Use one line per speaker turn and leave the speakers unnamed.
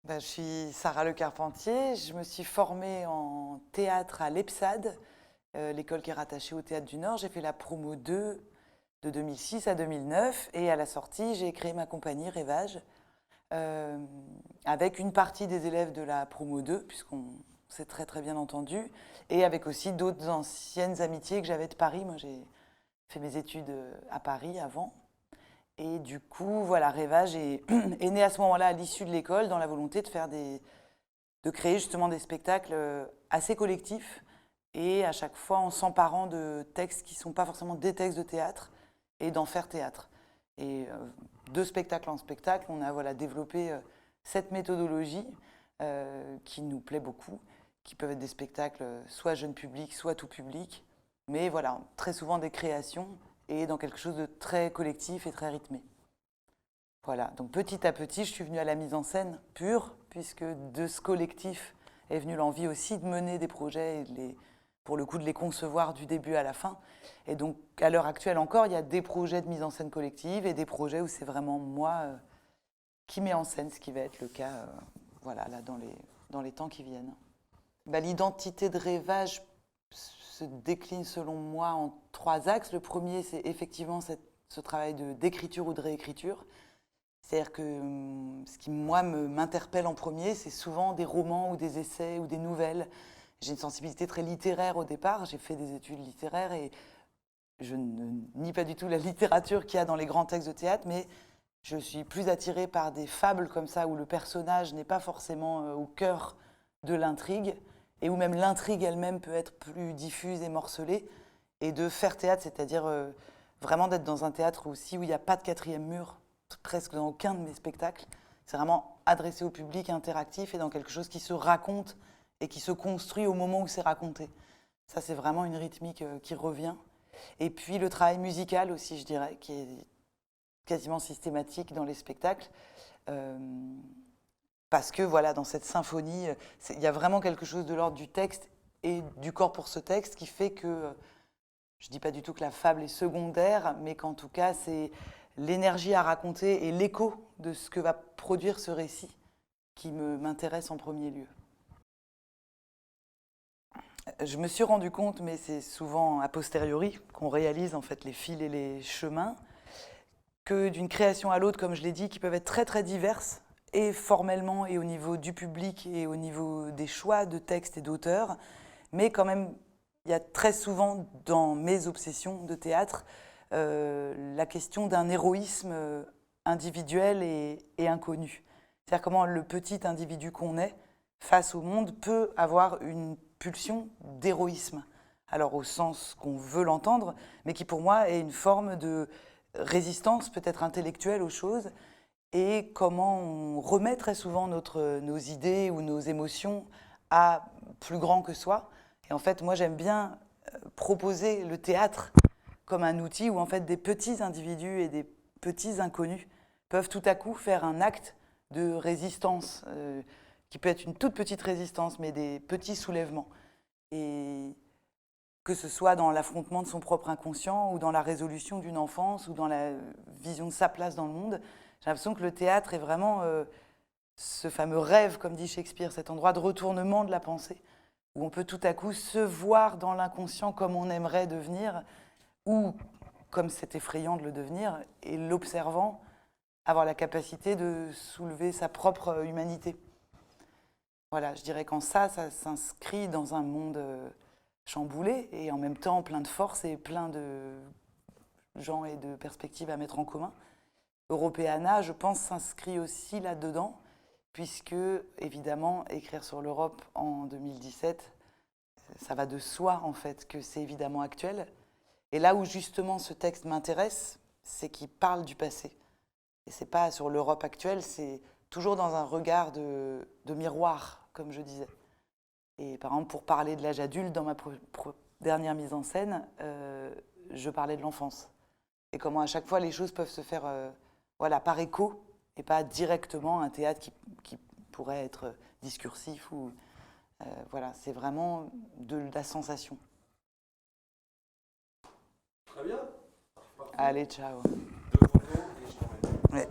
Je suis Sarah Le Carpentier. Je me suis formée en théâtre à l'EPSAD, l'école qui est rattachée au Théâtre du Nord. J'ai fait la promo 2 de 2006 à 2009 et à la sortie, j'ai créé ma compagnie Rêvage avec une partie des élèves de la promo 2, puisqu'on s'est très très bien entendu, et avec aussi d'autres anciennes amitiés que j'avais de Paris. Moi, j'ai fait mes études à Paris avant. Et du coup, voilà, Rêvage est né à ce moment-là, à l'issue de l'école, dans la volonté de créer justement des spectacles assez collectifs et à chaque fois en s'emparant de textes qui ne sont pas forcément des textes de théâtre et d'en faire théâtre. Et de spectacle en spectacle, on a développé cette méthodologie qui nous plaît beaucoup, qui peuvent être des spectacles soit jeune public, soit tout public, mais voilà, très souvent des créations et dans quelque chose de très collectif et très rythmé. Voilà, donc petit à petit, je suis venue à la mise en scène pure, puisque de ce collectif est venue l'envie aussi de mener des projets et pour le coup de les concevoir du début à la fin. Et donc à l'heure actuelle encore, il y a des projets de mise en scène collective et des projets où c'est vraiment moi qui mets en scène, ce qui va être le cas voilà, là, dans les temps qui viennent. L'identité de Rêvage se décline selon moi en 3 axes. Le premier, c'est effectivement ce travail d'écriture ou de réécriture. C'est-à-dire que ce qui, moi, m'interpelle en premier, c'est souvent des romans ou des essais ou des nouvelles. J'ai une sensibilité très littéraire au départ. J'ai fait des études littéraires et je ne nie pas du tout la littérature qu'il y a dans les grands textes de théâtre, mais je suis plus attirée par des fables comme ça où le personnage n'est pas forcément au cœur de l'intrigue et où même l'intrigue elle-même peut être plus diffuse et morcelée. Et de faire théâtre, c'est-à-dire vraiment d'être dans un théâtre aussi où il n'y a pas de quatrième mur, presque dans aucun de mes spectacles. C'est vraiment adressé au public, interactif et dans quelque chose qui se raconte et qui se construit au moment où c'est raconté. Ça, c'est vraiment une rythmique qui revient. Et puis le travail musical aussi, je dirais, qui est quasiment systématique dans les spectacles. Parce que voilà, dans cette symphonie, il y a vraiment quelque chose de l'ordre du texte et du corps pour ce texte qui fait que, je ne dis pas du tout que la fable est secondaire, mais qu'en tout cas, c'est l'énergie à raconter et l'écho de ce que va produire ce récit qui m'intéresse en premier lieu. Je me suis rendu compte, mais c'est souvent a posteriori qu'on réalise en fait les fils et les chemins, que d'une création à l'autre, comme je l'ai dit, qui peuvent être très très diverses, et formellement et au niveau du public et au niveau des choix de textes et d'auteurs, mais quand même, il y a très souvent dans mes obsessions de théâtre la question d'un héroïsme individuel et inconnu. C'est-à-dire comment le petit individu qu'on est face au monde peut avoir une pulsion d'héroïsme. Alors au sens qu'on veut l'entendre, mais qui pour moi est une forme de résistance peut-être intellectuelle aux choses, et comment on remet très souvent nos idées ou nos émotions à plus grand que soi. Et en fait, moi j'aime bien proposer le théâtre comme un outil où en fait des petits individus et des petits inconnus peuvent tout à coup faire un acte de résistance, qui peut être une toute petite résistance, mais des petits soulèvements. Et que ce soit dans l'affrontement de son propre inconscient ou dans la résolution d'une enfance ou dans la vision de sa place dans le monde, j'ai l'impression que le théâtre est vraiment ce fameux rêve, comme dit Shakespeare, cet endroit de retournement de la pensée, où on peut tout à coup se voir dans l'inconscient comme on aimerait devenir, ou comme c'est effrayant de le devenir, et l'observant, avoir la capacité de soulever sa propre humanité. Voilà, je dirais qu'en ça s'inscrit dans un monde chamboulé et en même temps plein de force et plein de gens et de perspectives à mettre en commun. Europeana, je pense, s'inscrit aussi là-dedans, puisque, évidemment, écrire sur l'Europe en 2017, ça va de soi, en fait, que c'est évidemment actuel. Et là où, justement, ce texte m'intéresse, c'est qu'il parle du passé. Et c'est pas sur l'Europe actuelle, c'est toujours dans un regard de miroir, comme je disais. Et par exemple, pour parler de l'âge adulte, dans ma dernière mise en scène, je parlais de l'enfance. Et comment à chaque fois les choses peuvent se faire voilà, par écho et pas directement un théâtre qui pourrait être discursif. Voilà, c'est vraiment de la sensation.
Très bien.
Allez, ciao.
2 photos et je t'emmène.
Ouais.